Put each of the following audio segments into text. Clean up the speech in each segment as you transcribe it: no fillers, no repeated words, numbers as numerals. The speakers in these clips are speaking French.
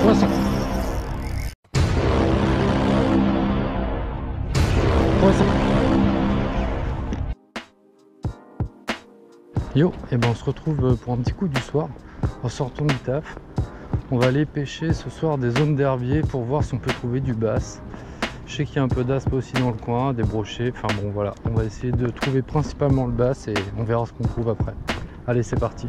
Poisson. Poisson. Yo, et ben on se retrouve pour un petit coup du soir en sortant du taf. On va aller pêcher ce soir des zones d'herbier pour voir si on peut trouver du bass. Je sais qu'il y a un peu d'aspe aussi dans le coin, des brochets, enfin bon voilà, on va essayer de trouver principalement le bass et on verra ce qu'on trouve après. Allez, c'est parti.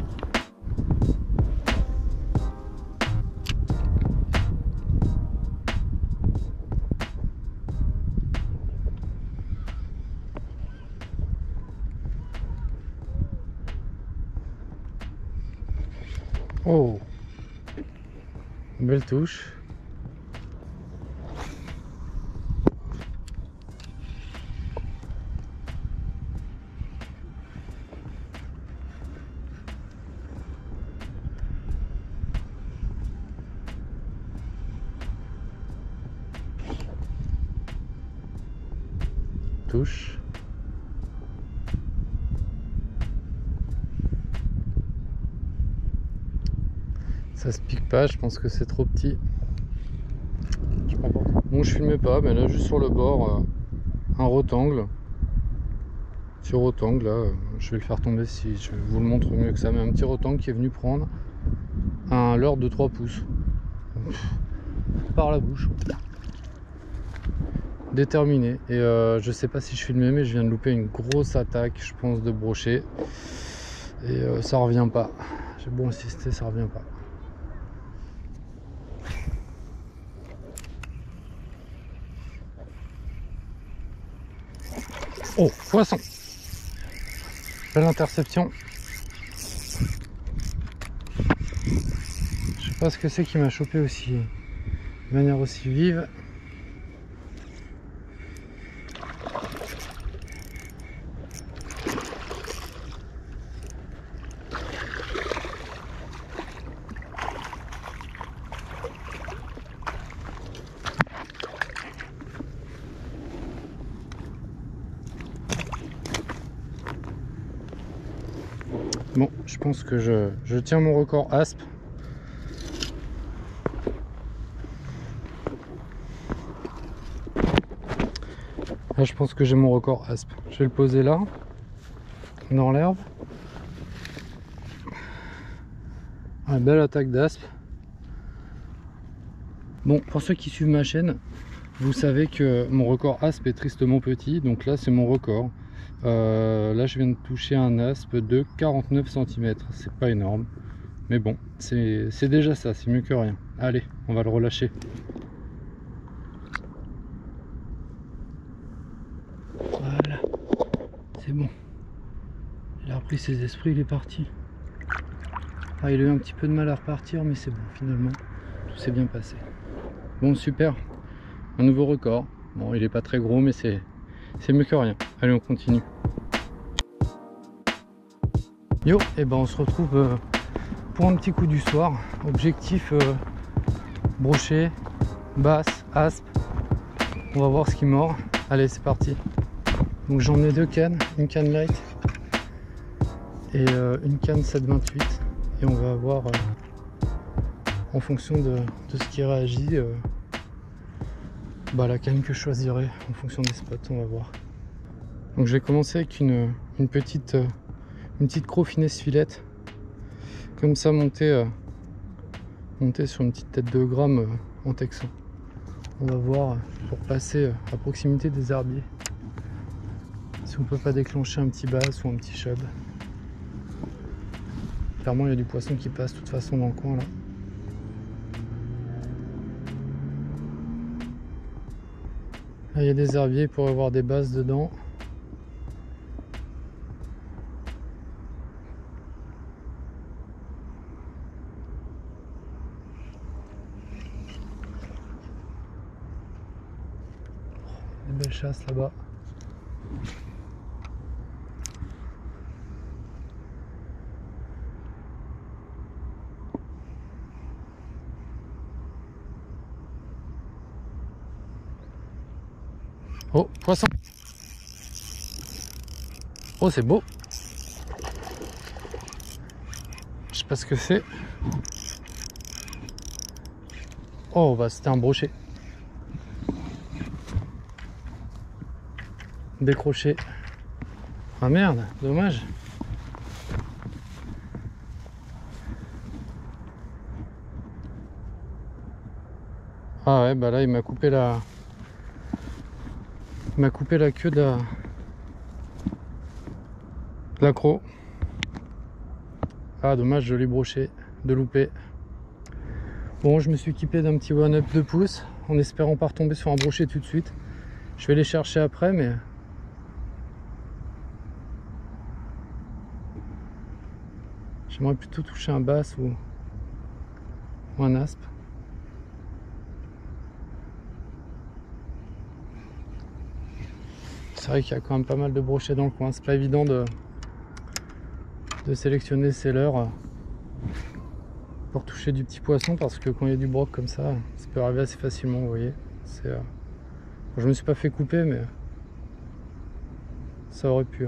Oh, belle touche. Touche. Ça se pique pas, je pense que c'est trop petit. Je prends pas. Bon, je filmais pas, mais là juste sur le bord, un rotangle. Petit rotangle là, je vais le faire tomber si je vous le montre mieux que ça, mais un petit rotangle qui est venu prendre un leurre de 3 pouces. Par la bouche. Déterminé. Et je sais pas si je filmais, mais je viens de louper une grosse attaque, je pense, de brochet. Et ça revient pas. J'ai beau insister, ça revient pas. Oh, poisson. Belle interception. Je sais pas ce que c'est qui m'a chopé aussi de manière aussi vive. Bon, je pense que je tiens mon record aspe. Là, je pense que j'ai mon record aspe. Je vais le poser là, dans l'herbe. Une belle attaque d'aspe. Bon, pour ceux qui suivent ma chaîne, vous savez que mon record aspe est tristement petit. Donc là, c'est mon record. Là, je viens de toucher un aspe de 49 cm. C'est pas énorme. Mais bon, c'est déjà ça. C'est mieux que rien. Allez, on va le relâcher. Voilà. C'est bon. Il a repris ses esprits, il est parti. Ah, il a eu un petit peu de mal à repartir, mais c'est bon, finalement, tout s'est bien passé. Bon, super. Un nouveau record. Bon, il est pas très gros, mais c'est mieux que rien. Allez, on continue. Yo, et ben on se retrouve pour un petit coup du soir. Objectif brochet, basse, aspe. On va voir ce qui mord. Allez, c'est parti. Donc j'en ai deux cannes, une canne light et une canne 7,28. Et on va voir en fonction de ce qui réagit la canne que je choisirai en fonction des spots. On va voir. Donc je vais commencer avec une petite croc finesse filette, comme ça, montée sur une petite tête de gramme en texan. On va voir pour passer à proximité des herbiers si on peut pas déclencher un petit bass ou un petit chub. Clairement, il y a du poisson qui passe de toute façon dans le coin là. Là, il y a des herbiers pour avoir des basses dedans. Des belles chasses là-bas. Oh, poisson. Oh, c'est beau. Je sais pas ce que c'est. Oh, bah c'était un brochet. Décroché. Ah merde, dommage. Ah ouais, bah là il m'a coupé la... Il m'a coupé la queue de l'accro. Ah dommage, joli brochet de loupé. Bon, je me suis équipé d'un petit one-up 2 pouces en espérant pas retomber sur un brochet tout de suite. Je vais les chercher après, mais j'aimerais plutôt toucher un bass ou un aspe. C'est vrai qu'il y a quand même pas mal de brochets dans le coin. C'est pas évident de sélectionner ces leurres pour toucher du petit poisson, parce que quand il y a du broc comme ça peut arriver assez facilement, vous voyez. Je me suis pas fait couper, mais ça aurait pu.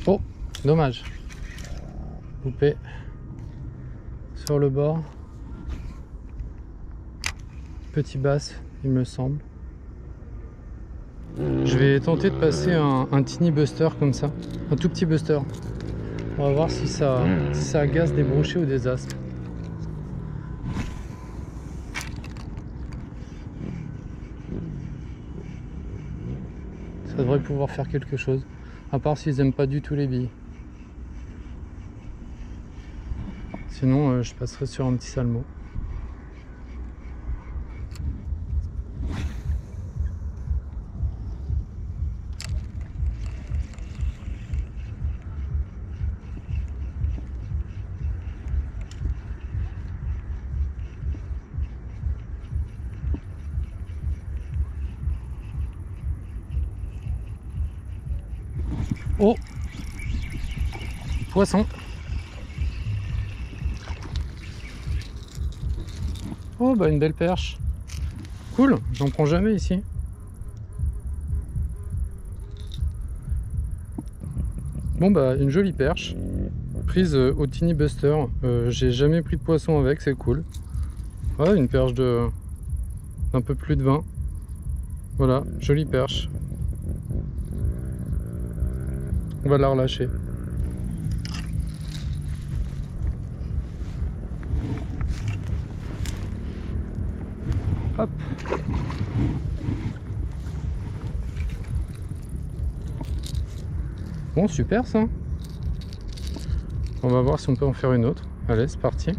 Oh, dommage. Coupé sur le bord. Petit bass, il me semble. Je vais tenter de passer un tiny buster comme ça, un tout petit buster. On va voir si ça agace des brochets ou des aspes. Ça devrait pouvoir faire quelque chose, à part s'ils aiment pas du tout les billes. Sinon, je passerai sur un petit salmo. Oh, poisson. Oh bah une belle perche. Cool, j'en prends jamais ici. Bon bah une jolie perche prise au Tiny Buster. J'ai jamais pris de poisson avec, c'est cool. Ouais, une perche de un peu plus de 20. Voilà, jolie perche. On va la relâcher. Hop. Bon, super ça. On va voir si on peut en faire une autre. Allez, c'est parti.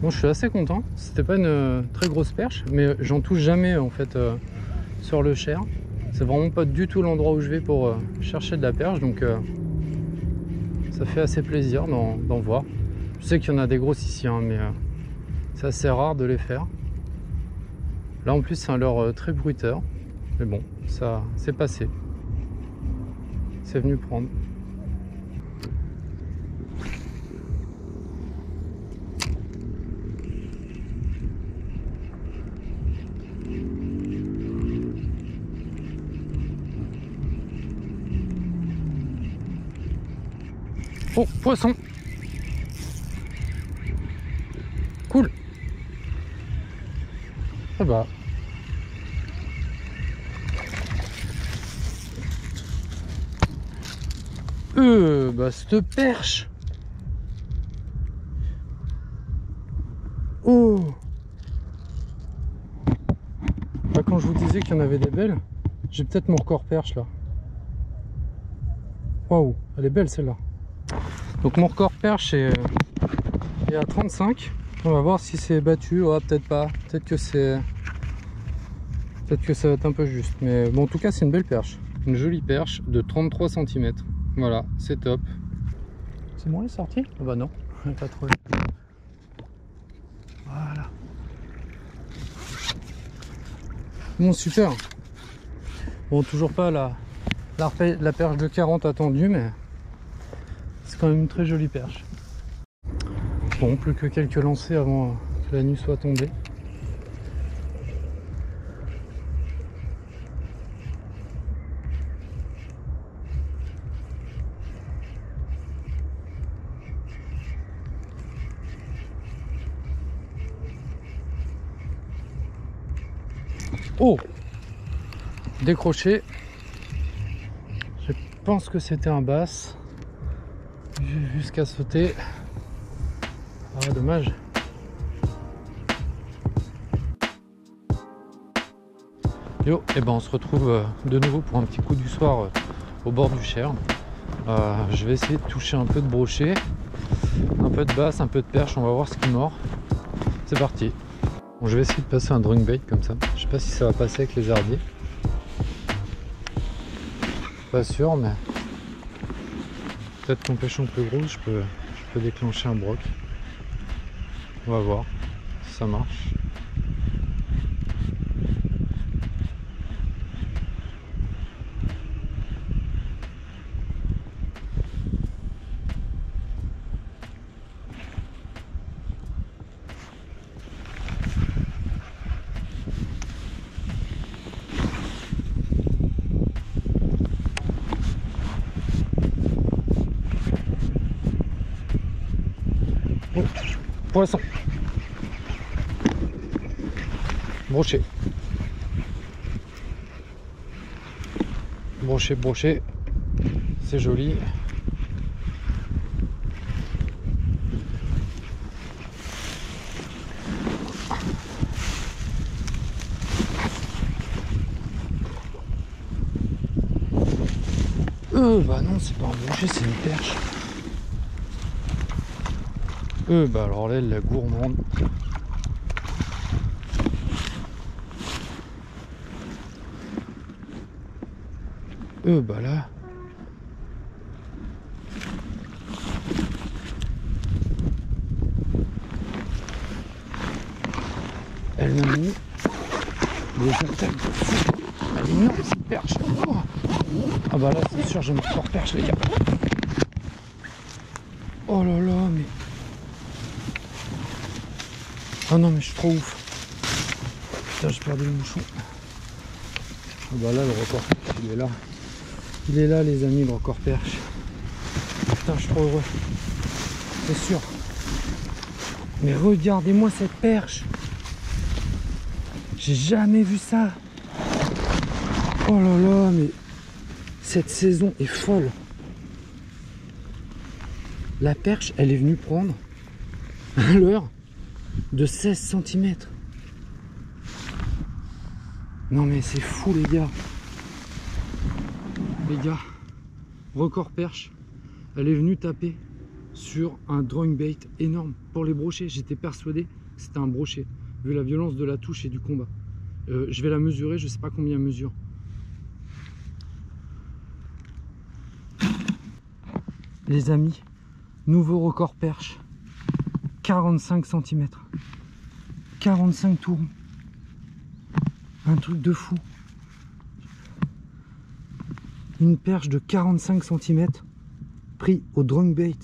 Bon, je suis assez content. C'était pas une très grosse perche, mais j'en touche jamais en fait sur le Cher. C'est vraiment pas du tout l'endroit où je vais pour chercher de la perche, donc ça fait assez plaisir d'en voir. Je sais qu'il y en a des grosses ici, hein, mais c'est assez rare de les faire. Là en plus c'est un leurre très bruiteur, mais bon, ça c'est passé. C'est venu prendre. Oh, poisson. Cool. Ah bah. Bah cette perche. Oh. Bah, quand je vous disais qu'il y en avait des belles, j'ai peut-être mon record perche là. Waouh, elle est belle celle-là. Donc mon record perche est à 35. On va voir si c'est battu. Oh, peut-être pas. Peut-être que ça va être un peu juste. Mais bon, en tout cas, c'est une belle perche. Une jolie perche de 33 cm. Voilà, c'est top. C'est bon, elle est sortie? Ah bah non, elle n'est pas trop. Voilà. Bon, super. Bon, toujours pas la perche de 40 attendue, mais c'est quand même une très jolie perche. Bon, plus que quelques lancers avant que la nuit soit tombée. Oh! Décroché. Je pense que c'était un bass. Jusqu'à sauter. Ah, dommage. Yo, et ben on se retrouve de nouveau pour un petit coup du soir au bord du Cher. Je vais essayer de toucher un peu de brochet, un peu de basse, un peu de perche, on va voir ce qui mord. C'est parti. Bon, je vais essayer de passer un drunk bait comme ça. Je sais pas si ça va passer avec les herbiers. Pas sûr, mais peut-être qu'en pêchant plus gros, je peux déclencher un broc. On va voir si ça marche. Oh, poisson. Brochet. Brochet, brochet. C'est joli. Bah non, c'est pas un brochet, c'est une perche. Bah alors là, elle la gourmande. Bah là. Elle m'a mis des attaques de fou. Elle est énorme cette perche. Oh. Ah bah là, c'est sûr, j'ai ma fort perche, les gars. Oh là là, mais. Ah non, mais je suis trop ouf. Putain, j'ai perdu le bouchon. Ah bah là, le record perche, il est là. Il est là, les amis, le record perche. Putain, je suis trop heureux. C'est sûr. Mais regardez-moi cette perche. J'ai jamais vu ça. Oh là là, mais cette saison est folle. La perche, elle est venue prendre un leurre de 16 cm. Non mais c'est fou les gars. Les gars, record perche, elle est venue taper sur un drunk bait énorme pour les brochets. J'étais persuadé que c'était un brochet, vu la violence de la touche et du combat. Je vais la mesurer, je sais pas combien elle mesure. Les amis, nouveau record perche, 45 cm. 45 tours. Un truc de fou. Une perche de 45 cm pris au drunk bait.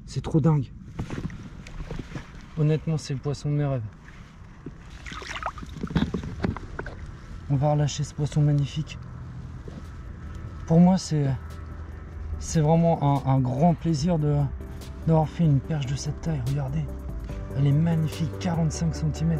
C'est trop dingue. Honnêtement, c'est le poisson de mes rêves. On va relâcher ce poisson magnifique. Pour moi, c'est vraiment un grand plaisir d'avoir fait une perche de cette taille. Regardez, elle est magnifique, 45 cm.